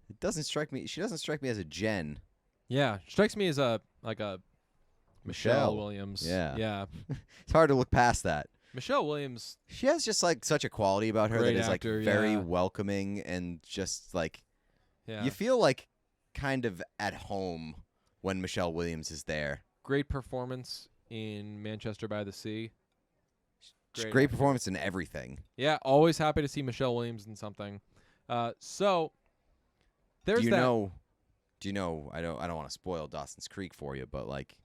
It doesn't strike me. She doesn't strike me as a Jen. Yeah, strikes me as a Michelle Michelle. Williams. Yeah. Yeah. It's hard to look past that. Michelle Williams. She has just like such a quality about her Great that is like actor, very yeah. welcoming and just like Yeah. you feel like kind of at home when Michelle Williams is there. Great performance in Manchester by the Sea. Great performance in everything. Yeah, always happy to see Michelle Williams in something. So there's Do you know? I don't want to spoil Dawson's Creek for you, but like,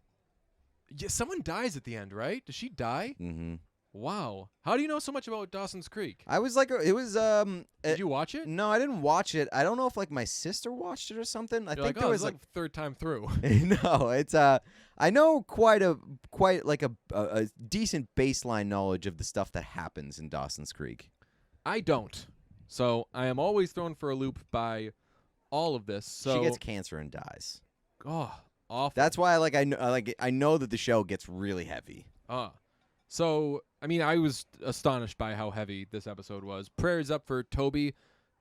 yeah, someone dies at the end, right? Does she die? mm-hmm. Wow. How do you know so much about Dawson's Creek? I was like, it was Did you watch it? No, I didn't watch it. I don't know if like my sister watched it or something. I You're think like, there oh, was it's like third time through. no, it's I know quite like a decent baseline knowledge of the stuff that happens in Dawson's Creek. I don't. So I am always thrown for a loop by all of this. So she gets cancer and dies. Oh, awful. That's why I know that the show gets really heavy. So I mean, I was astonished by how heavy this episode was. Prayers up for Toby.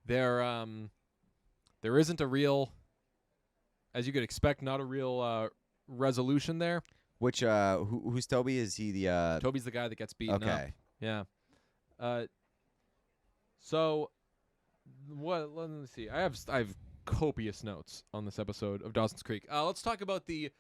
There isn't a real, as you could expect, not a real resolution there. Which who's Toby? Is he the Toby's the guy that gets beaten up. Okay. Yeah. So what? Let me see. I have copious notes on this episode of Dawson's Creek. Let's talk about the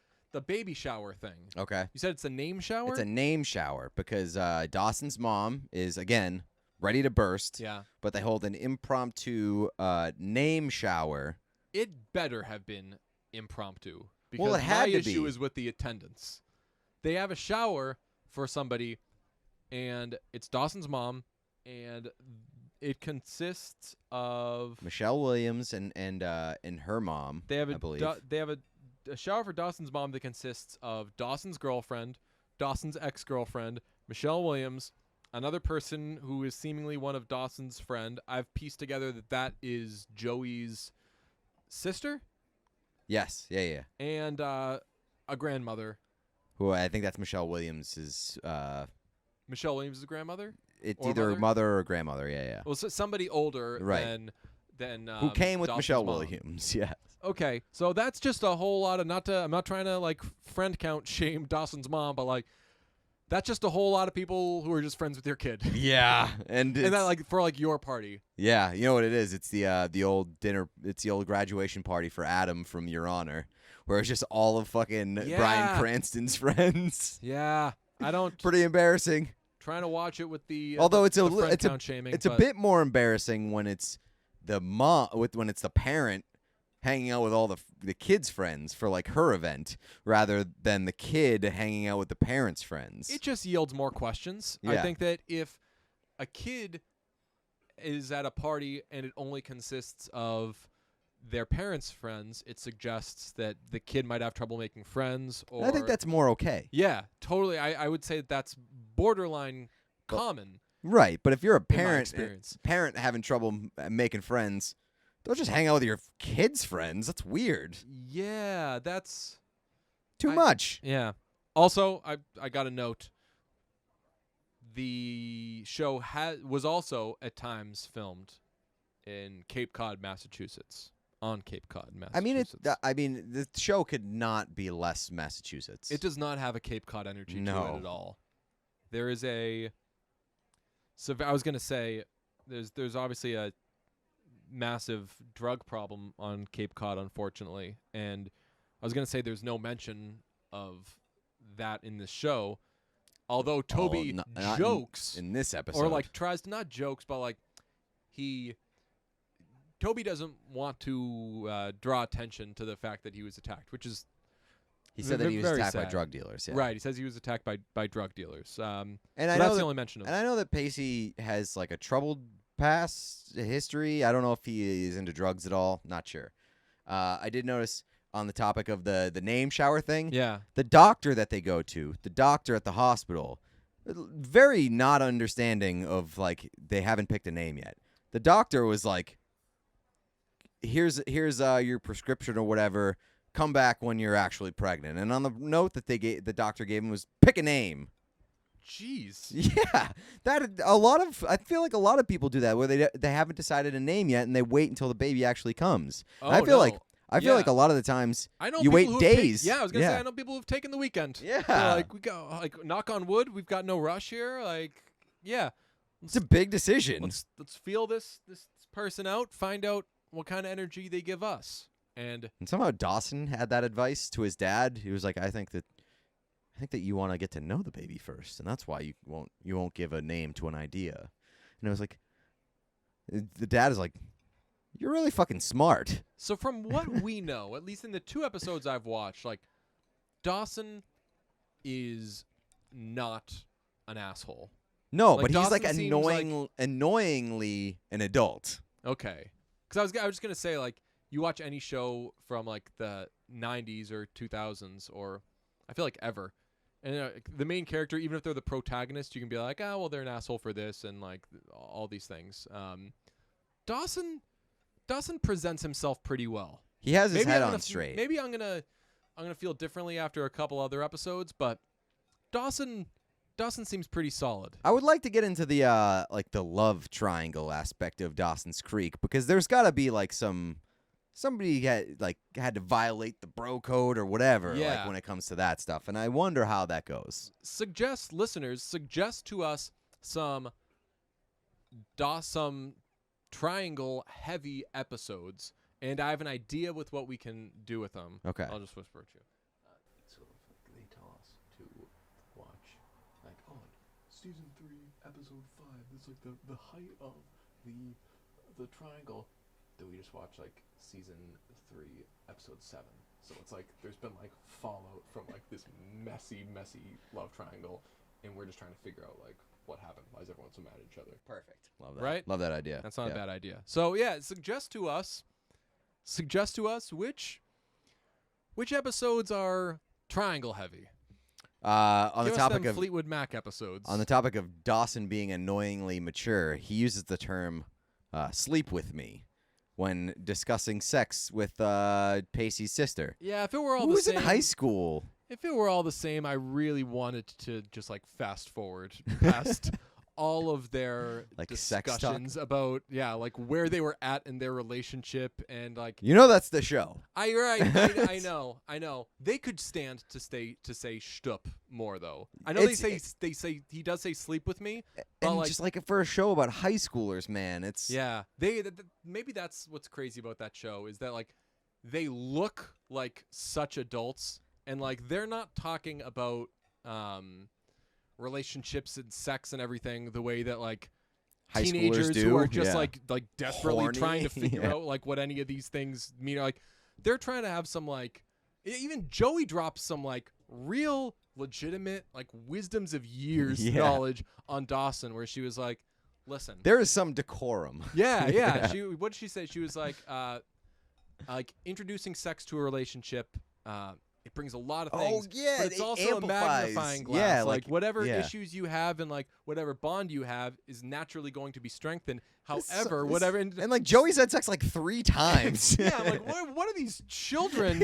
baby shower thing. Okay. You said it's a name shower? It's a name shower because Dawson's mom is again ready to burst. Yeah. But they hold an impromptu name shower. It better have been impromptu because Well, it had my to issue be. is with the attendance. They have a shower for somebody, and it's Dawson's mom, and it consists of Michelle Williams and her mom. They have I believe. They have a shower for Dawson's mom that consists of Dawson's girlfriend, Dawson's ex-girlfriend, Michelle Williams, another person who is seemingly one of Dawson's friend. I've pieced together that is Joey's sister. Yes. Yeah. And a grandmother. Who I think that's Michelle Williams' Michelle Williams' grandmother? It's Or either mother? mother or grandmother. Yeah. Well, so somebody older Right. than Who came with Dawson's Michelle mom. Williams? Yeah. Okay, so that's just a whole lot of I'm not trying to like friend count shame Dawson's mom, but like that's just a whole lot of people who are just friends with your kid. Yeah, and And that like for like your party. yeah, you know what it is? It's the old dinner. It's the old graduation party for Adam from Your Honor, where it's just all of fucking Yeah. Bryan Cranston's friends. Yeah, I don't Pretty embarrassing. trying to watch it with the Although the friend count shaming. it's a but bit more embarrassing when it's the mom when it's the parent hanging out with all the kid's friends for like her event rather than the kid hanging out with the parents' friends. it just yields more questions. I Yeah. think that if a kid is at a party and it only consists of their parents' friends, it suggests that the kid might have trouble making friends. Or I think that's more okay. Yeah, totally. I would say that's borderline common. Right, but if you're a my parent, experience. parent having trouble making friends, don't just hang out with your kids' friends. That's weird. Yeah, that's Too much. Yeah. Also, I got a note. The show was also at times filmed in Cape Cod, Massachusetts. On Cape Cod, Massachusetts. I mean, the show could not be less Massachusetts. It does not have a Cape Cod energy to it at all. There is a. So I was gonna say, there's obviously a massive drug problem on Cape Cod, unfortunately, and I was gonna say there's no mention of that in this show, although Toby jokes in this episode, or like tries to not jokes, but like Toby doesn't want to draw attention to the fact that he was attacked, which is he said that he was attacked sad. by drug dealers. Yeah. Right, he says he was attacked by drug dealers. And so I know that's the only mention of it. And I know that Pacey has like a troubled past history. I don't know if he is into drugs at all. Not sure. I did notice on the topic of the name shower thing. Yeah. The doctor that they go to, the doctor at the hospital, very not understanding of like they haven't picked a name yet. The doctor was like, here's your prescription or whatever. Come back when you're actually pregnant. And on the note that the doctor gave him was pick a name. Jeez. Yeah, I feel like a lot of people do that where they haven't decided a name yet and they wait until the baby actually comes. Oh, And I feel no. like a lot of the times I know you wait people days. I was gonna say I know people who've taken the weekend. Yeah. They're like we go like knock on wood. We've got no rush here. Like yeah, It's a big decision. let's feel this person out. Find out what kind of energy they give us. And somehow Dawson had that advice to his dad. He was like, I think that you want to get to know the baby first, and that's why you won't give a name to an idea. And I was like, the dad is like, you're really fucking smart. so from what we know, at least in the 2 episodes I've watched, like Dawson is not an asshole. No, Like, but he's like Dawson seems annoyingly an adult. Okay, because I was just gonna say like you watch any show from like the 90s or 2000s or I feel like ever, and the main character, even if they're the protagonist, you can be like, oh well, they're an asshole for this and like all these things. Dawson presents himself pretty well. He has his head on straight. Maybe I'm gonna feel differently after a couple other episodes, but Dawson seems pretty solid. I would like to get into the like the love triangle aspect of Dawson's Creek because there's got to be like somebody had to violate the bro code or whatever like when it comes to that stuff, and I wonder how that goes. Listeners suggest to us some triangle heavy episodes, and I have an idea with what we can do with them. Okay. I'll just whisper it to you. So they tell us to watch like season 3 episode 5. It's like the height of the triangle. That we just watch like season 3 episode 7. So it's like there's been like fallout from like this messy love triangle, and we're just trying to figure out like what happened. Why is everyone so mad at each other? Perfect. Love that. Right? Love that idea. That's not a bad idea. So yeah, suggest to us which episodes are triangle heavy. On Give the us topic them of Fleetwood Mac episodes. On the topic of Dawson being annoyingly mature, he uses the term "sleep with me" when discussing sex with Pacey's sister. Yeah, if it were all Who the was same. in high school? If it were all the same, I really wanted to just like fast forward past all of their Like sex talk? discussions about like where they were at in their relationship and like That's the show. I know. They could stand to say shtup more though. I know they say he does say sleep with me, but And like just like for a show about high schoolers, man, it's yeah, maybe that's what's crazy about that show is that like they look like such adults and like they're not talking about relationships and sex and everything the way that like high teenagers schoolers do. who are just Yeah. like desperately Horny. trying to figure Yeah. out like what any of these things mean. Like they're trying to have some like even Joey drops some like real legitimate like wisdoms of years Yeah. knowledge on Dawson where she was like, listen, There is some decorum. yeah. What did she say? She was like, like introducing sex to a relationship. It brings a lot of things. Oh yeah, but it's it also a magnifying glass. Yeah, like whatever yeah. issues you have and like whatever bond you have is naturally going to be strengthened. However, This- whatever and like Joey's had sex like 3 times. yeah, I'm like what are these children?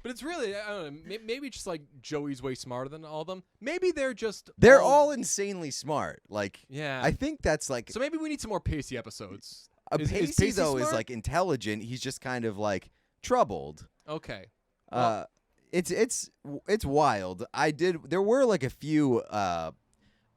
But it's really, I don't know, maybe it's just like Joey's way smarter than all of them. Maybe they're just They're all insanely smart. Like, yeah. I think that's like So maybe we need some more Pacey episodes. Pacey though smart? is like intelligent. He's just kind of like troubled. Okay. It's wild. There were like a few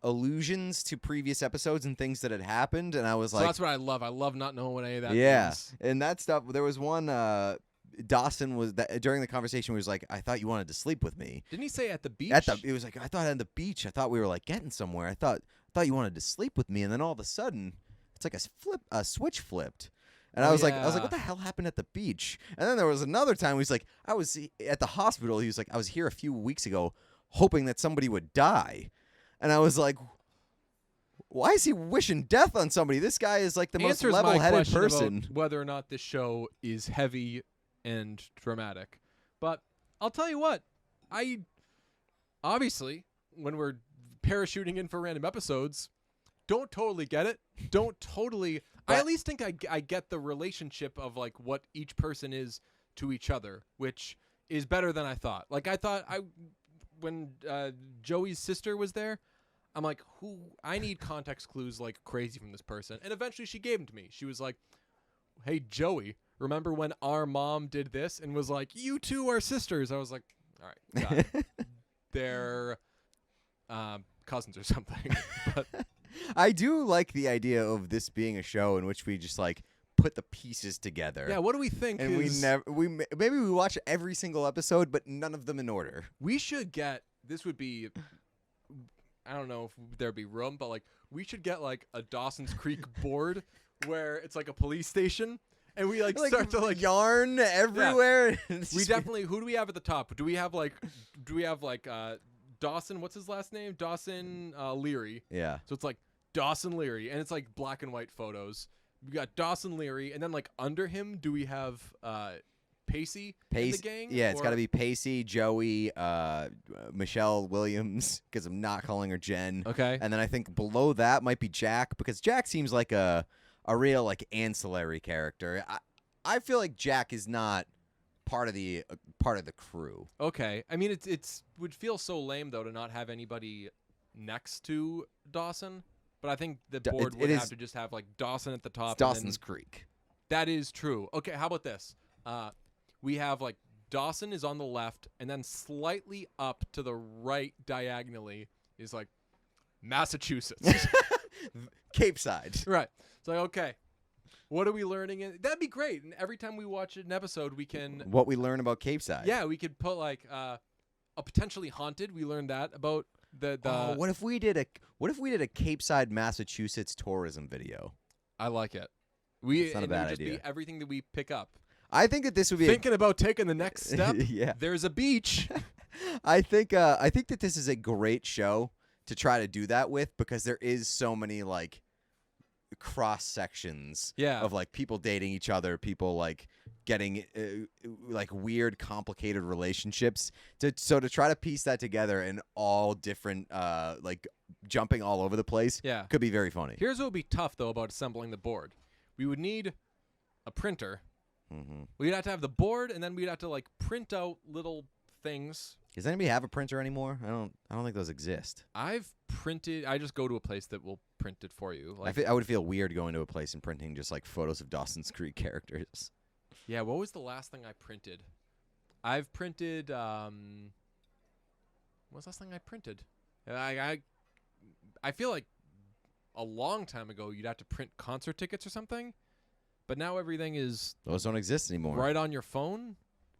allusions to previous episodes and things that had happened, and I was So like, that's what I love. I love not knowing what any of that yeah, means. and that stuff. There was one. Dawson was during the conversation. He was like, "I thought you wanted to sleep with me." Didn't he say at the beach? It was like, "I thought at the beach. I thought we were like getting somewhere. I thought you wanted to sleep with me." And then all of a sudden, it's like a switch flipped. And I was like, what the hell happened at the beach? And then there was another time he was like, I was at the hospital. He was like, I was here a few weeks ago, hoping that somebody would die. And I was like, why is he wishing death on somebody? This guy is like the most Answers my level-headed question person. about whether or not this show is heavy and dramatic. But I'll tell you what, I obviously, when we're parachuting in for random episodes, don't totally get it. Don't totally. I at least think I get the relationship of like what each person is to each other, which is better than I thought. Like I thought when Joey's sister was there, I'm like, I need context clues like crazy from this person. And eventually she gave them to me. She was like, hey, Joey, remember when our mom did this and was like, you two are sisters? I was like, all right, got it. They're cousins or something. But I do like the idea of this being a show in which we just like put the pieces together. yeah, what do we think? And maybe we watch every single episode, but none of them in order. We should get, this would be, I don't know if there'd be room, but like we should get like a Dawson's Creek board where it's like a police station and we like start to like yarn everywhere. Yeah. We definitely, who do we have at the top? Do we have like Dawson, what's his last name? Dawson Leary. Yeah. So it's like Dawson Leary and it's like black and white photos. We got Dawson Leary and then like under him do we have Pacey in the gang? Yeah, it's got to be Pacey, Joey, Michelle Williams, because I'm not calling her Jen. Okay. And then I think below that might be Jack, because Jack seems like a real like ancillary character. I feel like Jack is not part of the crew. Okay. I mean, it's would feel so lame though to not have anybody next to Dawson. But I think the board would have to just have like Dawson at the top. It's Dawson's Creek. That is true. Okay, how about this? We have like Dawson is on the left, and then slightly up to the right diagonally is like Massachusetts. Cape Side. Right. It's like, okay, what are we learning? That'd be great. And every time we watch an episode, we can... What we learn about Cape Side. Yeah, we could put like a potentially haunted. We learned that about the what if we did a Cape Side, Massachusetts tourism video? I like it. It's not a bad it would just idea. be everything that we pick up. I think that this would be Thinking about taking the next step. Yeah. There's a beach. I think that this is a great show to try to do that with, because there is so many like cross sections of like people dating each other, people like getting like weird complicated relationships, so to try to piece that together in all different like jumping all over the place could be very funny. Here's what would be tough though about assembling the board. We would need a printer. Mm-hmm. We'd have to have the board, and then we'd have to like print out little things. Does anybody have a printer anymore? I don't think those exist. I've printed. I just go to a place that will print it for you. Like, I would feel weird going to a place and printing just like photos of Dawson's Creek characters. Yeah, what was the last thing I printed? I've printed. What was the last thing I printed? I feel like a long time ago you'd have to print concert tickets or something. But now everything is... Those don't exist anymore. Right on your phone?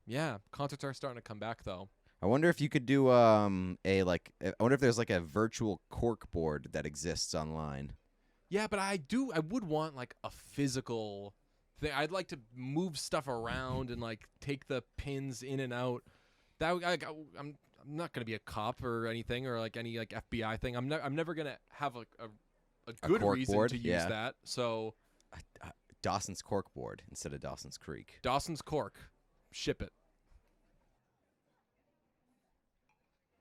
Yeah. Concerts are starting to come back, though. I wonder if you could do I wonder if there's like a virtual cork board that exists online. Yeah, but I would want like a physical thing. I'd like to move stuff around and like take the pins in and out. I'm not going to be a cop or anything, or like any like FBI thing. I'm never going to have like a good reason board? to use that. So... Dawson's Cork board instead of Dawson's Creek. Dawson's Cork. Ship it.